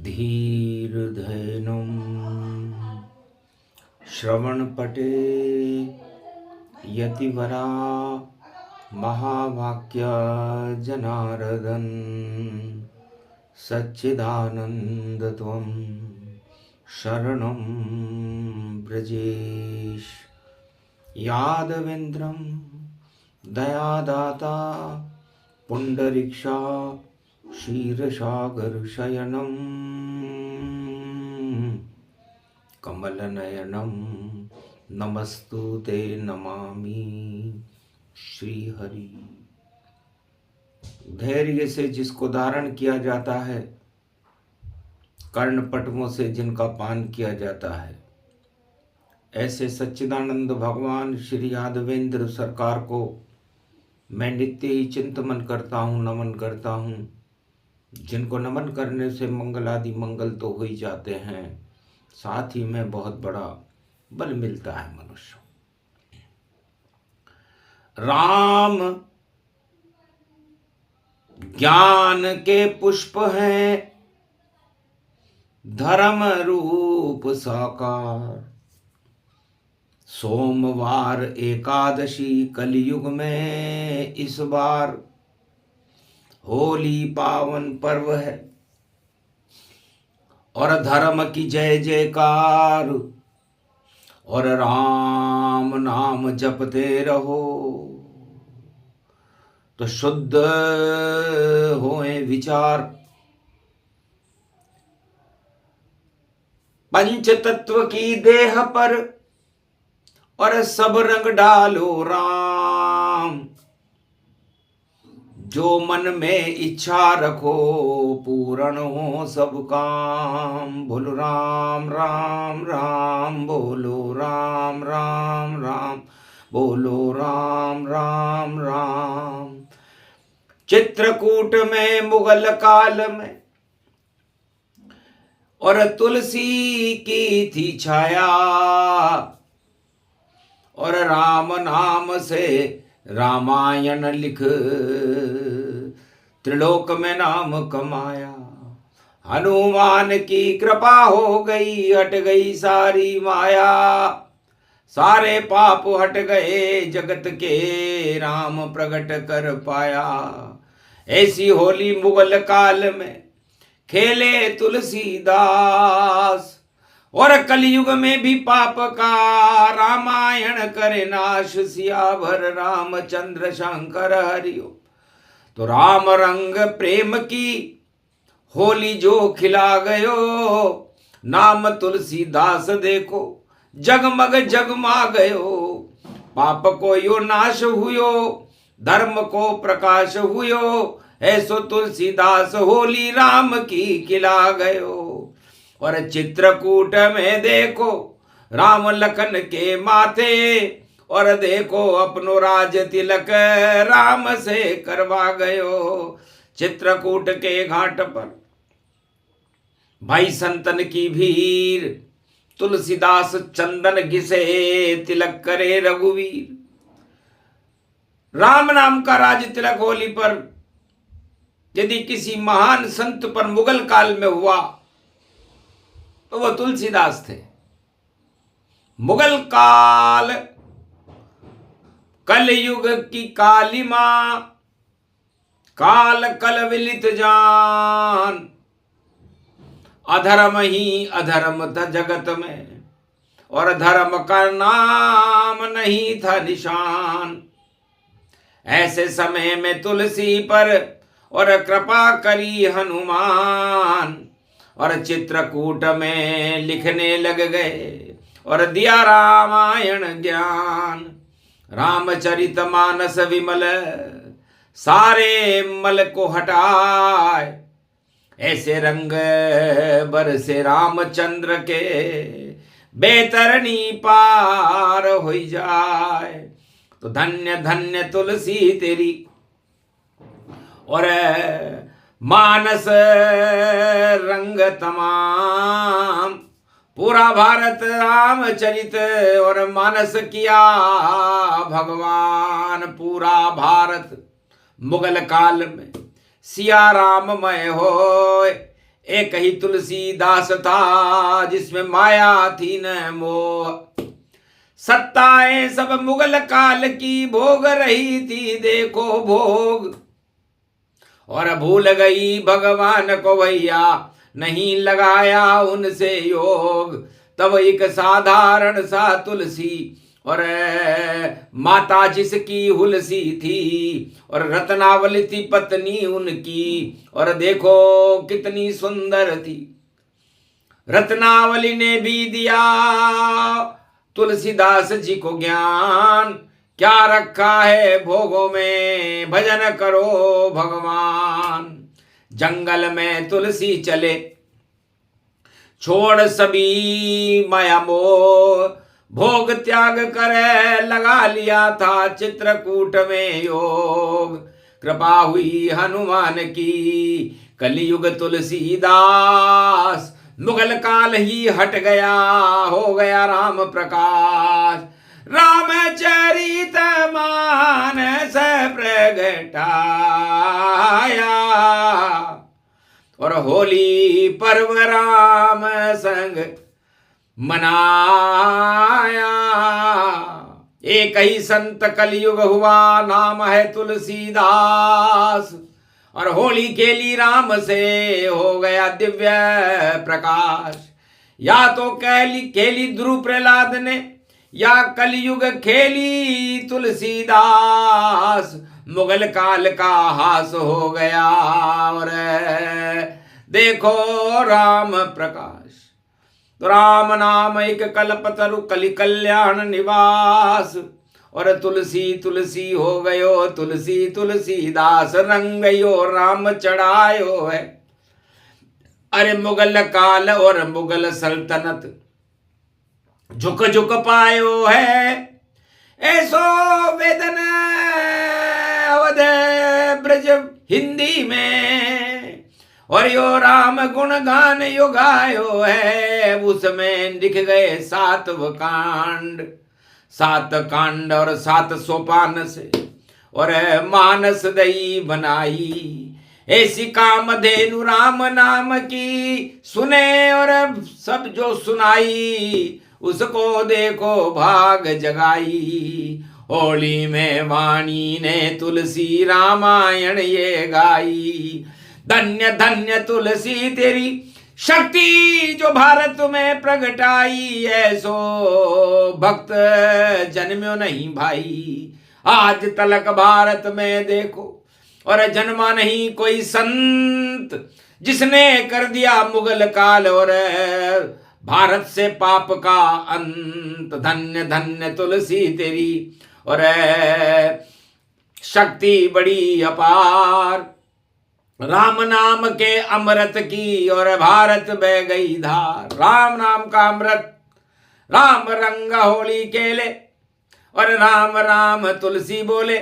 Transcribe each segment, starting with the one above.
धीर्धैनुं श्रवणपटे यतिवरा महावाक्य जनार्दन सच्चिदानन्दत्वं शरणं ब्रजेश। यादवेन्द्रं दयादाता पुण्डरीक्षा क्षीरसागरशयनं कमलनयनं नमस्तुते नमामि श्रीहरि। धैर्य से जिसको धारण किया जाता है, कर्णपटुओं से जिनका पान किया जाता है, ऐसे सच्चिदानंद भगवान श्री यादवेंद्र सरकार को मैं नित्य ही चिंतन करता हूँ, नमन करता हूँ। जिनको नमन करने से मंगल आदि मंगल तो हो ही जाते हैं, साथ ही में बहुत बड़ा बल मिलता है मनुष्य। राम ज्ञान के पुष्प हैं, धर्म रूप साकार। सोमवार एकादशी कलयुग में इस बार होली पावन पर्व है और धर्म की जय जयकार और राम नाम जपते रहो तो शुद्ध होए विचार। पंच तत्व की देह पर और सब रंग डालो राम। जो मन में इच्छा रखो पूर्ण हो सब काम। बोलो राम राम राम, बोलो राम राम राम, बोलो राम राम राम। चित्रकूट में मुगल काल में और तुलसी की थी छाया और राम नाम से रामायण लिख त्रिलोक में नाम कमाया। हनुमान की कृपा हो गई, हट गई सारी माया। सारे पाप हट गए जगत के, राम प्रकट कर पाया। ऐसी होली मुगल काल में खेले तुलसीदास और कलयुग में भी पाप का रामायण करे नाश। सियावर रामचंद्र शंकर हरिओ। तो राम रंग प्रेम की होली जो खिला गयो, नाम तुलसीदास देखो जगमग जगमा गयो। पाप को यो नाश हुयो, धर्म को प्रकाश हुयो। ऐसो तुलसीदास होली राम की खिला गयो। और चित्रकूट में देखो राम लखन के माथे और देखो अपनो राज तिलक राम से करवा गयो। चित्रकूट के घाट पर भाई संतन की भीड़, तुलसीदास चंदन घिसे तिलक करे रघुवीर। राम नाम का राज तिलक होली पर यदि किसी महान संत पर मुगल काल में हुआ तो वह तुलसीदास थे। मुगल काल कलयुग की काली मां, काल कल विलित जान। अधर्म ही अधर्म था जगत में और धर्म का नाम नहीं था निशान। ऐसे समय में तुलसी पर और कृपा करी हनुमान और चित्रकूट में लिखने लग गए और दिया रामायण ज्ञान। रामचरित मानस विमल सारे मल को हटाए। ऐसे रंग बरसे रामचंद्र के बेतरनी पार हो जाए। तो धन्य धन्य तुलसी तेरी और मानस रंग तमाम। पूरा भारत रामचरित और मानस किया भगवान। पूरा भारत मुगल काल में सिया राममय होय। एक ही तुलसीदास था जिसमें माया थी न मोह। सत्ताएं सब मुगल काल की भोग रही थी देखो भोग, और भूल गई भगवान को भैया नहीं लगाया उनसे योग। तब एक साधारण सा तुलसी और माता जिसकी हुलसी थी, और रत्नावली थी पत्नी उनकी, और देखो कितनी सुंदर थी। रत्नावली ने भी दिया तुलसीदास जी को ज्ञान, क्या रखा है भोगों में भजन करो भगवान। जंगल में तुलसी चले छोड़ सभी माया मोह, भोग त्याग करे लगा लिया था चित्रकूट में योग। कृपा हुई हनुमान की कलियुग तुलसीदास, मुगल काल ही हट गया हो गया राम प्रकाश। रामचरित मानस प्रगटाया, और होली पर्व राम संग मनाया। एक ही संत कलयुग हुआ नाम है तुलसीदास, और होली खेली राम से हो गया दिव्य प्रकाश। या तो खेली ध्रुव प्रहलाद ने, या कलयुग खेली तुलसीदास। मुगल काल का हास हो गया और देखो राम प्रकाश। तो राम नाम एक कल्पतरु कलि कल्याण निवास, और तुलसी तुलसी हो गयो तुलसी तुलसीदास। रंगयो राम चढ़ायो है, अरे मुगल काल और मुगल सल्तनत झुक झुक पायो है। ऐसो वेदन अवध ब्रज हिंदी में, और यो राम गुण गान यो गायो है। उसमें लिख गए 7 कांड, 7 कांड और 7 सोपान से, और मानस दई बनाई। ऐसी कामधेनु राम नाम की सुने, और सब जो सुनाई उसको देखो भाग जगाई। होली में वाणी ने तुलसी रामायण ये गाई। धन्य धन्य तुलसी तेरी शक्ति जो भारत में प्रगटाई। ऐसो भक्त जन्म्यो नहीं भाई आज तलक भारत में देखो, और जन्मा नहीं कोई संत जिसने कर दिया मुगल काल और भारत से पाप का अंत। धन्य धन्य तुलसी तेरी और शक्ति बड़ी अपार। राम नाम के अमृत की और भारत बह गई धार। राम नाम का अमृत, राम रंग होली खेले, और राम राम तुलसी बोले,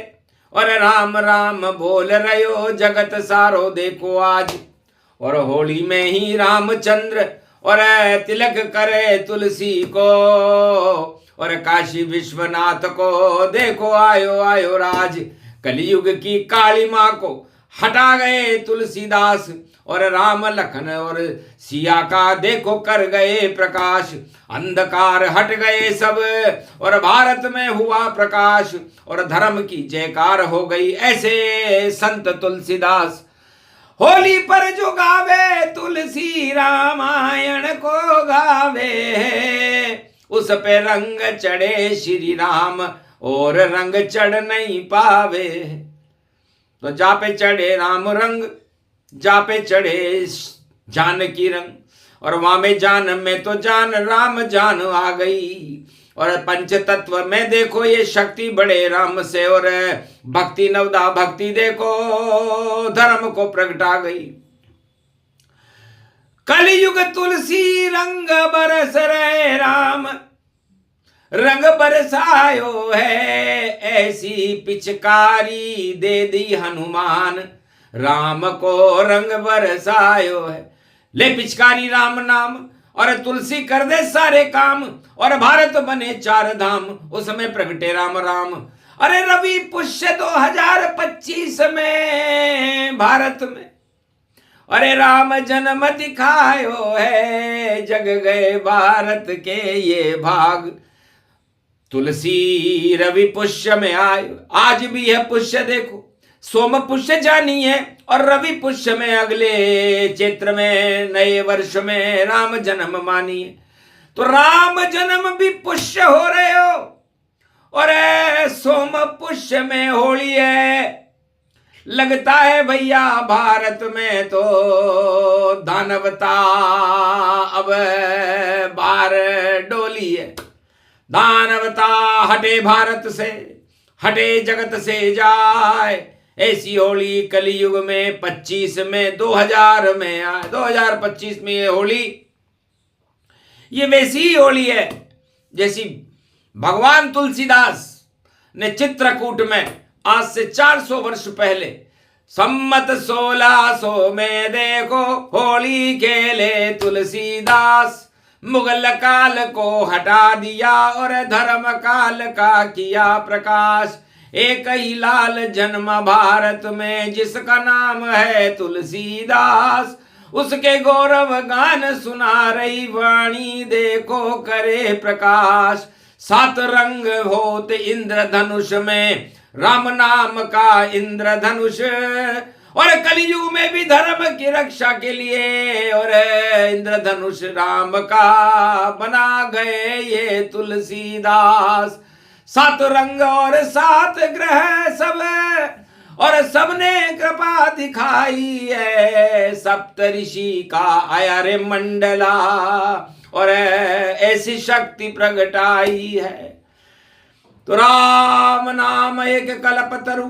और राम राम बोल रहो जगत सारो देखो आज। और होली में ही रामचंद्र और तिलक करे तुलसी को, और काशी विश्वनाथ को देखो आयो आयो राज। कलयुग की काली माँ को हटा गए तुलसीदास, और राम लखन और सिया का देखो कर गए प्रकाश। अंधकार हट गए सब और भारत में हुआ प्रकाश, और धर्म की जयकार हो गई ऐसे संत तुलसीदास। होली पर जो गावे तुलसी रामायण को गावे, उस पे रंग चढ़े श्री राम और रंग चढ़ नहीं पावे। तो जा पे चढ़े राम रंग, जा पे चढ़े जानकी रंग, और वहां में जान में तो जान राम जान आ गई। और पंच तत्व में देखो ये शक्ति बड़े राम से, और भक्ति नवदा भक्ति देखो धर्म को प्रगटा गई। कलयुग तुलसी रंग बरस रहे राम रंग बरसायो है। ऐसी पिचकारी दे दी हनुमान, राम को रंग बरसायो है। ले पिचकारी राम नाम और तुलसी कर दे सारे काम, और भारत बने 4 धाम उसमें प्रगटे राम राम। अरे रवि पुष्य 2025 में भारत में, अरे राम जन्म दिखायो है, जग गए भारत के ये भाग। तुलसी रवि पुष्य में आयो, आज भी है पुष्य देखो, सोम पुष्य जानी है और रवि पुष्य में अगले चैत्र में नए वर्ष में राम जन्म मानिए। तो राम जन्म भी पुष्य हो रहे हो और सोम पुष्य में होली है। लगता है भैया भारत में तो दानवता अब बार डोली है। दानवता हटे भारत से, हटे जगत से जाए। ऐसी होली कलयुग में 25 में 2000 में आए, 2025 में ये होली, ये वैसी ही होली है जैसी भगवान तुलसीदास ने चित्रकूट में आज से 400 वर्ष पहले सम्मत 1600 में देखो होली खेले तुलसीदास। मुगल काल को हटा दिया और धर्म काल का किया प्रकाश। एक ही लाल जन्म भारत में जिसका नाम है तुलसीदास। उसके गौरव गान सुना रही वाणी देखो करे प्रकाश। 7 रंग होते इंद्रधनुष में, राम नाम का इंद्रधनुष। और कलयुग में भी धर्म की रक्षा के लिए और इंद्रधनुष राम का बना गए ये तुलसीदास। 7 रंग और 7 ग्रह सब, और सबने कृपा दिखाई है। सप्तऋषि का आया रे मंडला और ऐसी शक्ति प्रगटाई है। तो राम नाम एक कल्पतरु,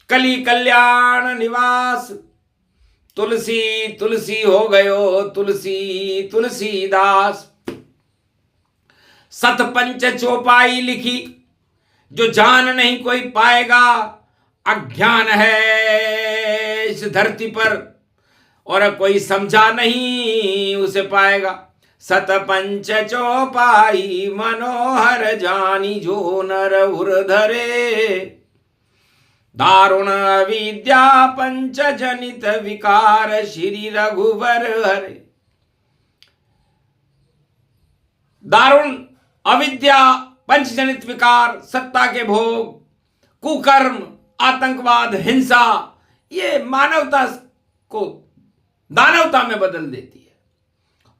कली कल्याण निवास। तुलसी तुलसी हो गयो तुलसी तुलसीदास। 7 पंच चौपाई लिखी, जो जान नहीं कोई पाएगा। अज्ञान है इस धरती पर और कोई समझा नहीं उसे पाएगा। 7 पंच चौपाई मनोहर जानी, जो नर उर धरे। दारुण विद्या पंच जनित विकार, श्री रघुवर हरे। दारुण अविद्या पंचजनित विकार, सत्ता के भोग, कुकर्म, आतंकवाद, हिंसा, ये मानवता को दानवता में बदल देती है।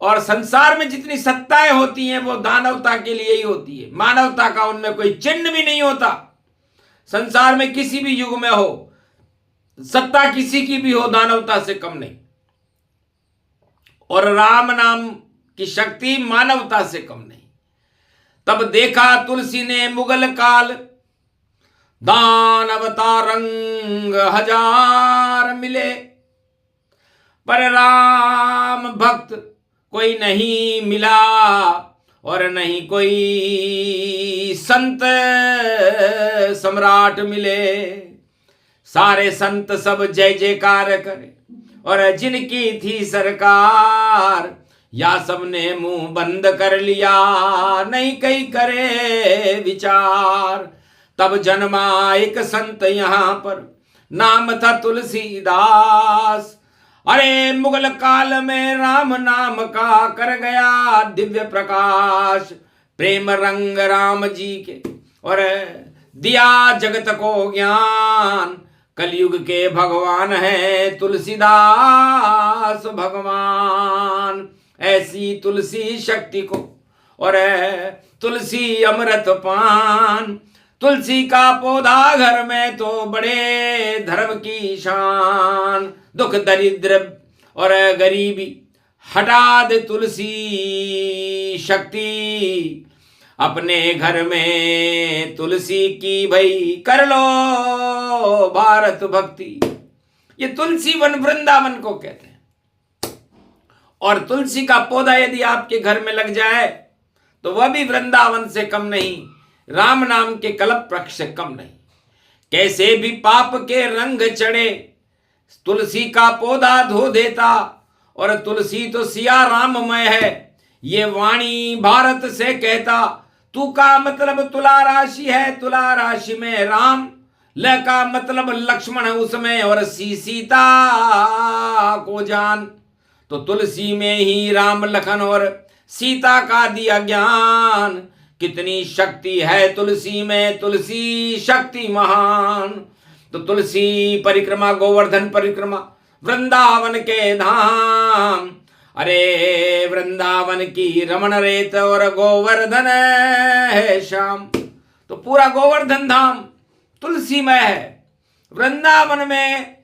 और संसार में जितनी सत्ताएं होती हैं वो दानवता के लिए ही होती है। मानवता का उनमें कोई चिन्ह भी नहीं होता। संसार में किसी भी युग में हो, सत्ता किसी की भी हो, दानवता से कम नहीं। और राम नाम की शक्ति मानवता से कम नहीं। तब देखा तुलसी ने मुगल काल, दानवता रंग 1000 मिले, पर राम भक्त कोई नहीं मिला और नहीं कोई संत सम्राट मिले। सारे संत सब जय जयकार करे और जिनकी थी सरकार, या सबने मुंह बंद कर लिया, नहीं कहीं करे विचार। तब जन्मा एक संत यहां पर, नाम था तुलसीदास। अरे मुगल काल में राम नाम का कर गया दिव्य प्रकाश। प्रेम रंग राम जी के और दिया जगत को ज्ञान। कलयुग के भगवान है तुलसीदास भगवान। ऐसी तुलसी शक्ति को और तुलसी अमृत पान। तुलसी का पौधा घर में तो बड़े धर्म की शान। दुख दरिद्र और गरीबी हटा दे तुलसी शक्ति। अपने घर में तुलसी की भई कर लो भारत भक्ति। ये तुलसी वन वृंदावन को कहते हैं। और तुलसी का पौधा यदि आपके घर में लग जाए तो वह भी वृंदावन से कम नहीं, राम नाम के कल्प वृक्ष से कम नहीं। कैसे भी पाप के रंग चढ़े, तुलसी का पौधा धो देता। और तुलसी तो सिया राममय है, ये वाणी भारत से कहता। तू का मतलब तुला राशि है, तुला राशि में राम, ल का मतलब लक्ष्मण उसमें और सीता को जान। तो तुलसी में ही राम लखन और सीता का दिया ज्ञान। कितनी शक्ति है तुलसी में, तुलसी शक्ति महान। तो तुलसी परिक्रमा गोवर्धन परिक्रमा वृंदावन के धाम। अरे वृंदावन की रमण रेत और गोवर्धन है श्याम। तो पूरा गोवर्धन धाम तुलसीमय है। वृंदावन में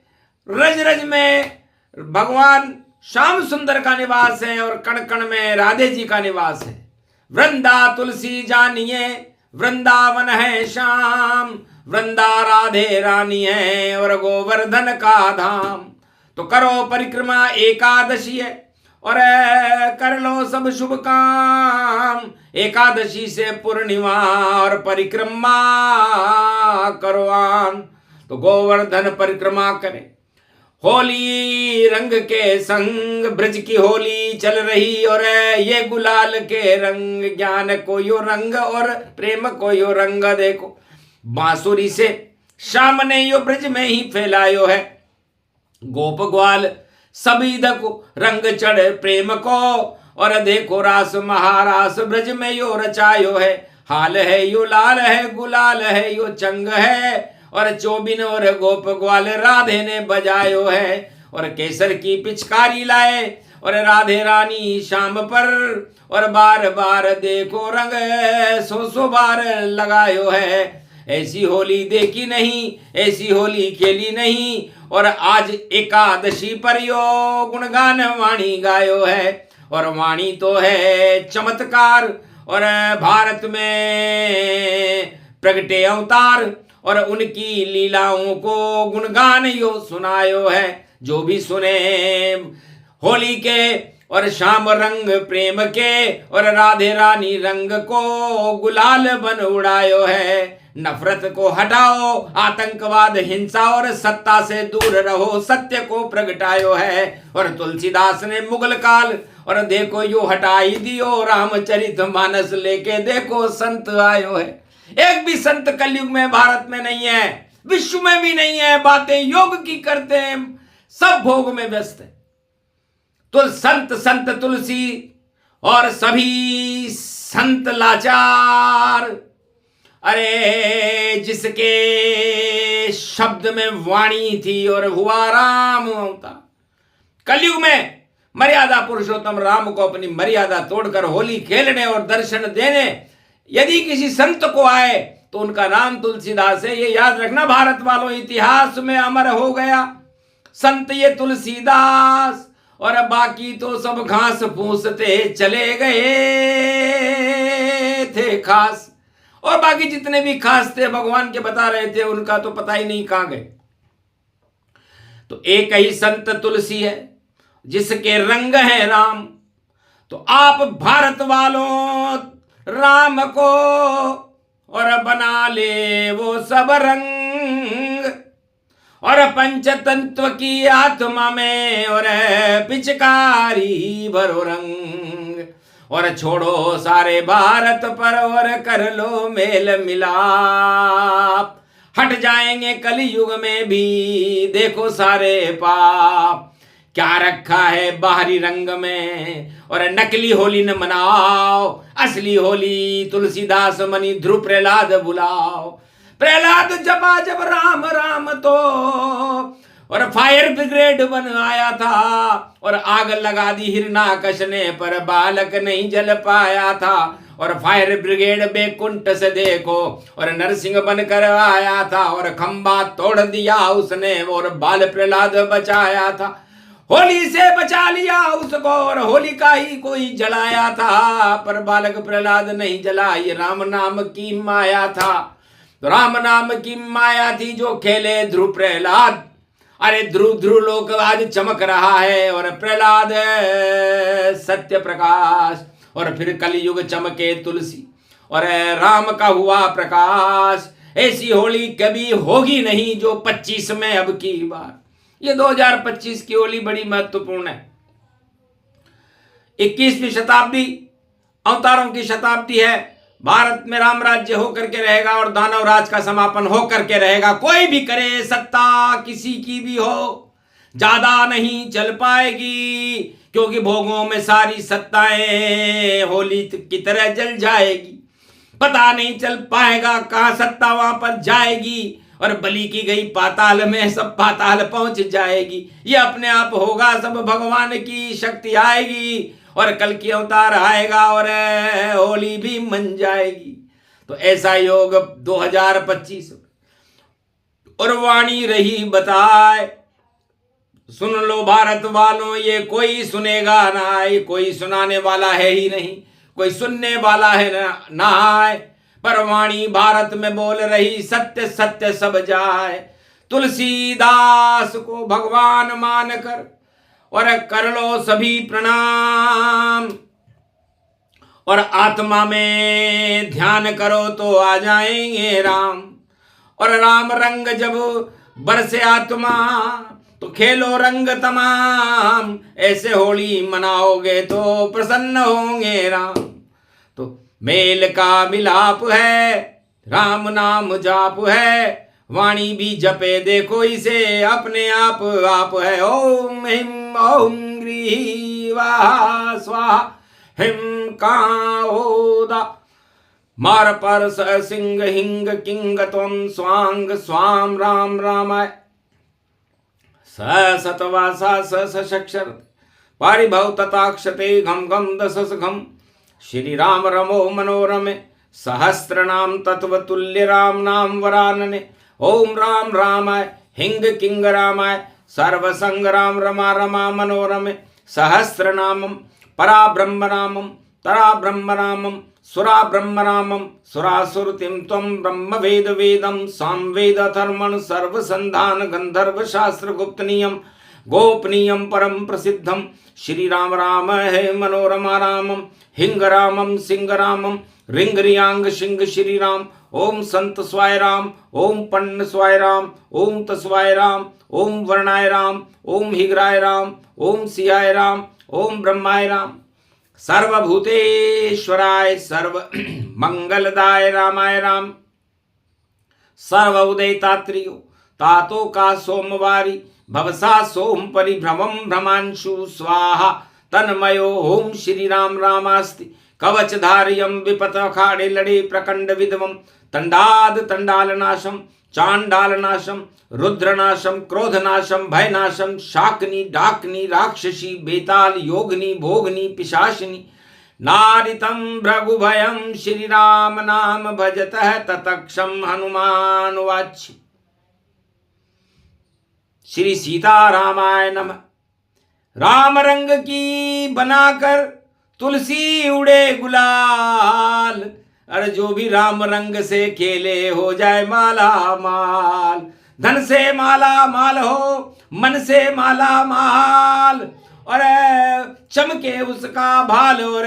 रज रज में भगवान श्याम सुंदर का निवास है और कण कण में राधे जी का निवास है। वृंदा तुलसी जानिए वृंदावन है श्याम। वृंदा राधे रानी है और गोवर्धन का धाम। तो करो परिक्रमा एकादशी है और कर लो सब शुभ काम। एकादशी से पूर्णिमा और परिक्रमा करो आन। तो गोवर्धन परिक्रमा करें। होली रंग के संग ब्रज की होली चल रही और ये गुलाल के रंग। ज्ञान को यो रंग और प्रेम को यो रंग देखो। बांसुरी से श्याम ने यो ब्रज में ही फैलायो है। गोप ग्वाल सभी दको रंग चढ़ प्रेम को और देखो रास महारास ब्रज में यो रचायो है। हाल है यो लाल है गुलाल है यो चंग है और चोबिन और गोप ग्वाल राधे ने बजायो है। और केसर की पिचकारी लाए और राधे रानी शाम पर और बार बार देखो रंग सो बार लगायो है। ऐसी होली देखी नहीं ऐसी होली खेली नहीं और आज एकादशी पर यो गुणगान वाणी गायो है। और वाणी तो है चमत्कार और भारत में प्रगटे अवतार और उनकी लीलाओं को गुणगान यो सुनायो है। जो भी सुने होली के और श्याम रंग प्रेम के और राधे रानी रंग को गुलाल बन उड़ायो है। नफरत को हटाओ आतंकवाद हिंसा और सत्ता से दूर रहो सत्य को प्रगटायो है। और तुलसीदास ने मुगल काल और देखो यो हटाई दियो रामचरित मानस लेके देखो संत आयो है। एक भी संत कलयुग में भारत में नहीं है, विश्व में भी नहीं है। बातें योग की करते हैं, सब भोग में व्यस्त है। तो संत तुलसी और सभी संत लाचार। अरे जिसके शब्द में वाणी थी और हुआ राम अवतार। कलयुग में मर्यादा पुरुषोत्तम राम को अपनी मर्यादा तोड़कर होली खेलने और दर्शन देने यदि किसी संत को आए तो उनका नाम तुलसीदास है। ये याद रखना भारत वालों, इतिहास में अमर हो गया संत ये तुलसीदास। और बाकी तो सब घास फूसते चले गए थे खास। और बाकी जितने भी खास थे भगवान के बता रहे थे, उनका तो पता ही नहीं कहां गए। तो एक ही संत तुलसी है जिसके रंग है राम। तो आप भारत वालों राम को और बना ले वो सब रंग। और पंचतत्व की आत्मा में और पिचकारी भरो रंग। और छोड़ो सारे भारत पर और कर लो मेल मिलाप। हट जाएंगे कलयुग में भी देखो सारे पाप। क्या रखा है बाहरी रंग में और नकली होली न मनाओ। असली होली तुलसीदास मनी ध्रुव प्रहलाद बुलाओ। प्रहलाद जपा जब राम राम तो और फायर ब्रिगेड बन आया था और आग लगा दी हिरणाकश ने पर बालक नहीं जल पाया था। और फायर ब्रिगेड बेकुंठ से देखो और नरसिंह बनकर आया था और खंबा तोड़ दिया उसने और बाल प्रहलाद बचाया था। होली से बचा लिया उसको और होलिका ही कोई जलाया था पर बालक प्रहलाद नहीं जला। ये राम नाम की माया था। तो राम नाम की माया थी जो खेले ध्रुव प्रहलाद। अरे ध्रुव ध्रुव लोक आज चमक रहा है और प्रहलाद सत्य प्रकाश। और फिर कलयुग चमके तुलसी और राम का हुआ प्रकाश। ऐसी होली कभी होगी नहीं जो 25 में अब की बार। ये 2025 की होली बड़ी महत्वपूर्ण है। 21वीं शताब्दी अवतारों की शताब्दी है भारत में राम राज्य होकर के रहेगा और दानव राज का समापन होकर के रहेगा। कोई भी करे सत्ता किसी की भी हो, ज्यादा नहीं चल पाएगी, क्योंकि भोगों में सारी सत्ताएं होली की तरह जल जाएगी। पता नहीं चल पाएगा कहां सत्ता वहां पर जाएगी, और बलि की गई पाताल में सब पाताल पहुंच जाएगी। ये अपने आप होगा, सब भगवान की शक्ति आएगी और कल की अवतार आएगा और होली भी मन जाएगी। तो ऐसा योग 2025 और वाणी रही बताए। सुन लो भारत वालों, ये कोई सुनेगा ना, ये कोई सुनाने वाला है ही नहीं, कोई सुनने वाला है ना आए, पर वाणी भारत में बोल रही, सत्य सत्य सब जाए। तुलसीदास को भगवान मानकर और कर लो सभी प्रणाम, और आत्मा में ध्यान करो तो आ जाएंगे राम। और राम रंग जब बरसे आत्मा तो खेलो रंग तमाम, ऐसे होली मनाओगे तो प्रसन्न होंगे राम। तो मेल का मिलाप है, राम नाम जाप है, वाणी भी जपे देखो इसे अपने आप आप है। ओम हिम ओम ग्रीहि वाहा स्वाहा हिम काओदा मार पर स सिंह हिंग किंग त्वं स्वांग स्वाम राम रामाय स सतवा सा सक्षर पारिभव तथाक्षते घम घम दशस घम। श्री राम रमो मनोरमे सहस्त्र नाम तत्व तुल्य राम नाम वरानने। ओम राम रामाय हिंग किंग रामाय सर्व संग राम रमा रमा मनोरमे सहस्र नामम परा ब्रह्म नामम तरा ब्रह्म नामम सुरा ब्रह्म नामम सुरासुरतिम त्वं ब्रह्म वेद वेदम सामवेद अथर्मण सर्व संधान गंधर्व शास्त्र गुप्त नियम गोपनीयम परम प्रसिद्धम। श्री राम राम है मनोरमा रामम हिंग रामम सिंह रामम रिंग रियांग सिंह श्री राम। ओम संत स्वाय राम ओम पन्न स्वाय राम ओम तस्वाय राम ओम वर्णाय राम ओम हिग्राय राम ओम सियाय राम ओम ब्रह्माय राम। सर्वभूतेश्वराय सर्व मंगलदाय रामाय राम। सर्व उदय तात्रियो तातो का सोमवारी भवसा सोम परिभ्रमम भ्रमांशु स्वाहा तन्मयो ओम श्री राम रामास्ति कवचधारियम विपत अखाड़े लड़े प्रकंड विधवम तंडाद तंडालनाशम चांडालनाशम रुद्रनाशम क्रोधनाशम भयनाशम शाकनी डाकनी राक्षसी बेताल योगनी भोगनी पिशाचिनी नारितम भृगुभयम श्री राम नाम भजतः ततक्षम हनुमान वाच्य। श्री सीतारामाय नमः। राम रंग की बनाकर तुलसी उड़े गुलाल, अरे जो भी राम रंग से खेले हो जाए माला माल। धन से माला माल हो मन से माला माल, और चमके उसका भाल और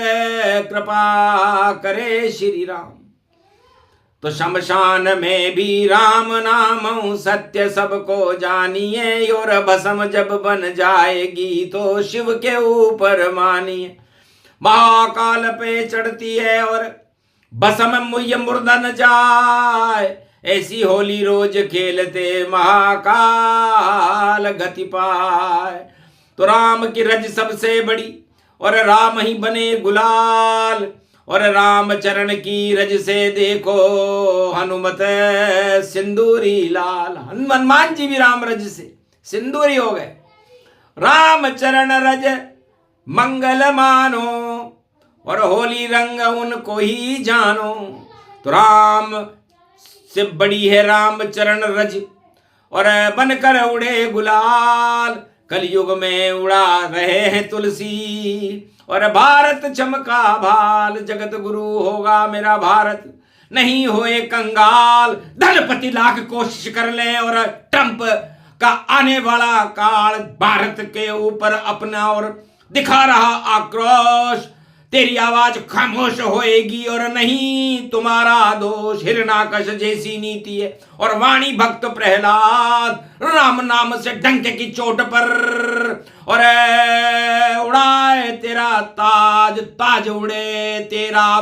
कृपा करे श्री राम। तो शमशान में भी राम नाम सत्य सबको जानिए, और भस्म जब बन जाएगी तो शिव के ऊपर मानिए। महाकाल पे चढ़ती है और भस्म मुझे मुर्दा न जाए, ऐसी होली रोज खेलते महाकाल गति पाए। तो राम की रज सबसे बड़ी और राम ही बने गुलाल, और राम चरण की रज से देखो हनुमत सिंदूरी लाल। हनुमान जी भी राम रज से सिंदूरी हो गए। राम चरण रज मंगल मानो, और होली रंग उनको ही जानो। तो राम से बड़ी है राम चरण रज, और बनकर उड़े गुलाल। कलयुग में उड़ा रहे हैं तुलसी, और भारत चमका भाल। जगत गुरु होगा मेरा भारत, नहीं होए कंगाल। धनपति लाख कोशिश कर ले और ट्रंप का आने वाला काल भारत के ऊपर अपना और दिखा रहा आक्रोश। तेरी आवाज खामोश होएगी और नहीं तुम्हारा दोष। हिरणाकश जैसी नीति है और वाणी भक्त प्रहलाद। राम नाम से डंके की चोट पर और उड़ाए तेरा ताज, ताज उड़े तेरा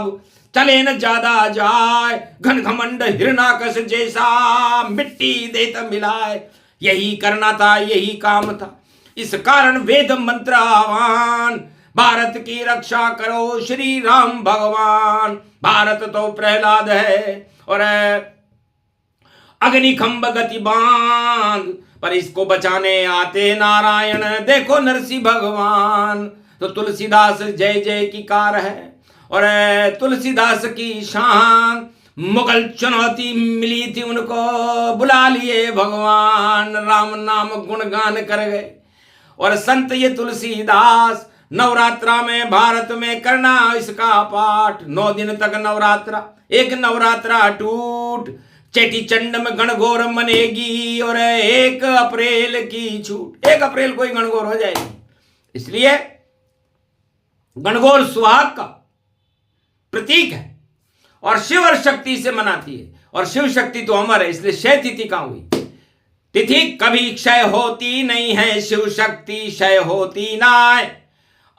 चले न ज्यादा जाए, घन घमंड हिरणाकश जैसा मिट्टी देत मिलाए। यही करना था, यही काम था, इस कारण वेद मंत्र आह्वान, भारत की रक्षा करो श्री राम भगवान। भारत तो प्रहलाद है और अग्निखंभ गति बांध, पर इसको बचाने आते नारायण, देखो नरसिंह भगवान। तो तुलसीदास जय जय की कार है और तुलसीदास की शान, मुगल चुनौती मिली थी उनको, बुला लिए भगवान, राम नाम गुणगान कर गए। और संत ये तुलसीदास नवरात्रा में भारत में करना इसका पाठ, 9 दिन तक नवरात्रा, एक नवरात्रा टूट, चेटी चंड में गणगौर मनेगी और 1 अप्रैल की छूट, 1 अप्रैल को ही गणगौर हो जाएगी। इसलिए गणगौर सुहाग का प्रतीक है और शिव और शक्ति से मनाती है, और शिव शक्ति तो अमर है, इसलिए क्षय तिथि कहां हुई? तिथि कभी क्षय होती नहीं है, शिव शक्ति क्षय होती ना है।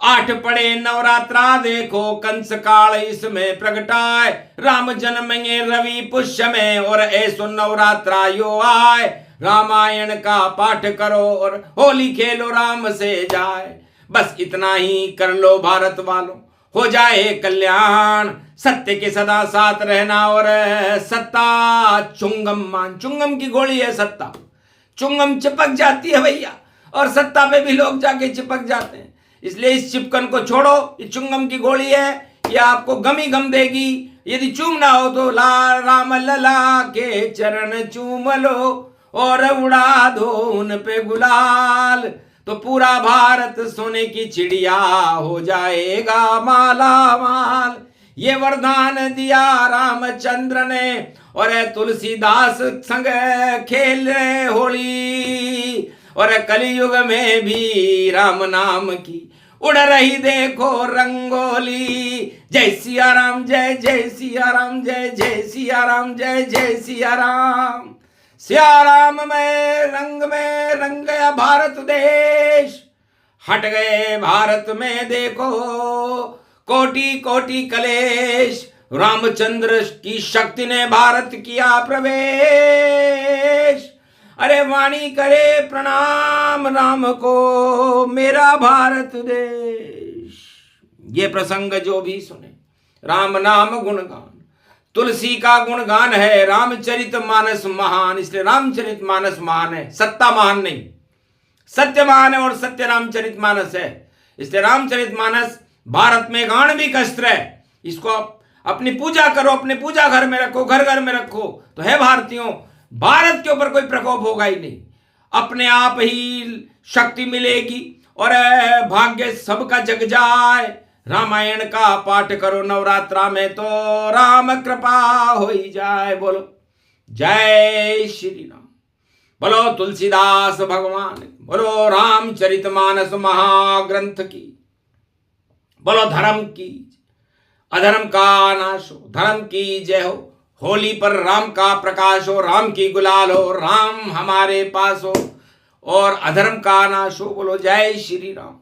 8 पड़े नवरात्रा देखो, कंस काल इसमें प्रगटाए, राम जन्मेंगे रवि पुष्य में और ऐसो नवरात्रा यो आए। रामायण का पाठ करो और होली खेलो राम से जाए, बस इतना ही कर लो भारत वालों, हो जाए कल्याण। सत्य के सदा साथ रहना और सत्ता चुंगम मान, चुंगम की गोली है सत्ता, चुंगम चिपक जाती है भैया, और सत्ता पे भी लोग जाके चिपक जाते हैं। इसलिए इस चिपकन को छोड़ो, ये चुंगम की गोली है, ये आपको गम ही गम देगी। यदि चूमना हो तो राम लला के चरण चूम लो और उड़ा दो उन पे गुलाल, तो पूरा भारत सोने की चिड़िया हो जाएगा माला माल। ये वरदान दिया रामचंद्र ने और तुलसीदास संग खेल रहे होली, और कलयुग में भी राम नाम की उड़ रही देखो रंगोली। जय सिया राम, जय जय सिया राम, जय जय सिया राम, जय जय सिया राम। सिया राम में रंग गया भारत देश, हट गए भारत में देखो कोटि कोटि कलेश। रामचंद्र की शक्ति ने भारत किया प्रवेश, अरे वाणी करे प्रणाम राम को मेरा भारत देश। ये प्रसंग जो भी सुने, राम नाम गुणगान, तुलसी का गुणगान है, रामचरित मानस महान, इसलिए रामचरित मानस महान है, सत्ता महान नहीं, सत्य महान है और सत्य रामचरित मानस है। इसलिए रामचरित मानस भारत में एक आणविक अस्त्र है, इसको अपनी पूजा करो, अपने पूजा घर में रखो, घर घर में रखो, तो है भारतीयों भारत के ऊपर कोई प्रकोप होगा ही नहीं, अपने आप ही शक्ति मिलेगी और भाग्य सबका जग जाए। रामायण का पाठ करो नवरात्रा में तो राम कृपा हो ही जाए। बोलो जय श्री राम, बोलो तुलसीदास भगवान, बोलो रामचरितमानस महाग्रंथ की, बोलो धर्म की अधर्म का नाश हो, धर्म की जय हो। होली पर राम का प्रकाश हो, राम की गुलाल हो, राम हमारे पास हो और अधर्म का नाश हो। बोलो जय श्री राम।